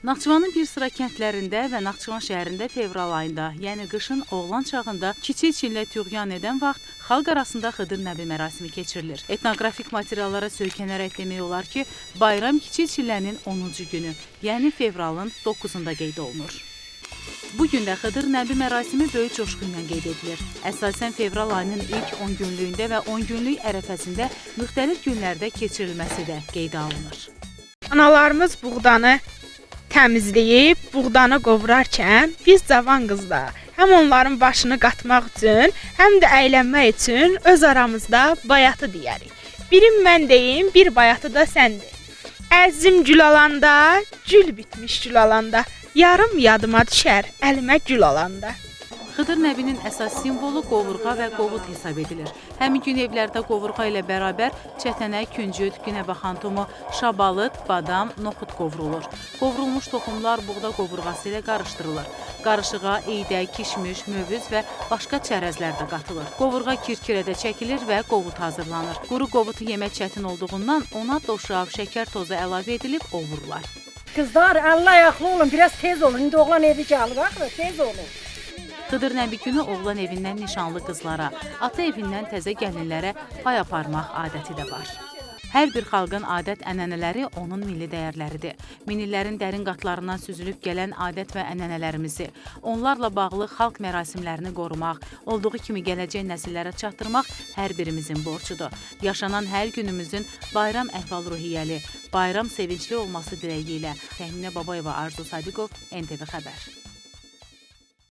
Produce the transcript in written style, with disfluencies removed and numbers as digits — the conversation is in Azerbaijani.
Naxçıvanın bir sıra kəndlərində və Naxçıvan şəhərində fevral ayında, yəni qışın oğlan çağında kiçik çillə tüğyan edən vaxt xalq arasında Xıdır Nəbi mərasimi keçirilir. Etnoqrafik materiallara söykənərək demək olar ki, bayram kiçik çillənin 10-cu günü, yəni fevralın 9-unda qeyd olunur. Bu gün də Xıdır Nəbi mərasimi böyük coşqu ilə qeyd edilir. Əsasən fevral ayının ilk 10 günlüyündə və 10 günlük ərəfəsində müxtəlif günlərdə keçirilməsi də qeydə alınır. Analarımız buğdanı təmizləyib, buğdanı qovurarkən biz cavan qızlar həm onların başını qatmaq üçün, həm də əylənmək üçün öz aramızda bayatı deyərik. Birim mən deyim, bir bayatı da sən de. Əzim gül alanda, gül bitmiş gül alanda, yarım yadıma düşər, əlimə gül alanda. Xıdır Nəbinin əsas simvolu qovurğa və qovut hesab edilir. Həmin gün evlərdə qovurğa ilə bərabər çətənək, küncüt, günəbaxan tumu, şabalıd, badam, noxud qovrulur. Qovrulmuş toxumlar buğda qovurğası ilə qarışdırılır. Qarışığa eydək, kişmiş, mövüz və başqa çərəzlər də qatılır. Qovurğa kirkirədə çəkilir və qovut hazırlanır. Quru qovutu yemək çətin olduğundan ona doşab, şəkər tozu əlavə edilib ovurlar. Kızlar Allah ayaqlı olun, biraz tez olun. İndi oğlan evi gəlir, baxın, tez olun. Xıdır Nəbi günü oğlan evindən nişanlı qızlara, ata evindən təzə gəlinlərə pay aparmaq adəti də var. Hər bir xalqın adət-ənənələri onun milli dəyərləridir. Minillərin dərin qatlarından süzülüb gələn adət və ənənələrimizi, onlarla bağlı xalq mərasimlərini qorumaq, olduğu kimi gələcək nəsillərə çatdırmaq hər birimizin borcudur. Yaşanan hər günümüzün bayram əhval-ruhiyyəli, bayram sevincli olması diləyi ilə Təminə Babayeva, Arzu Sadiqov, NTV Xəbər.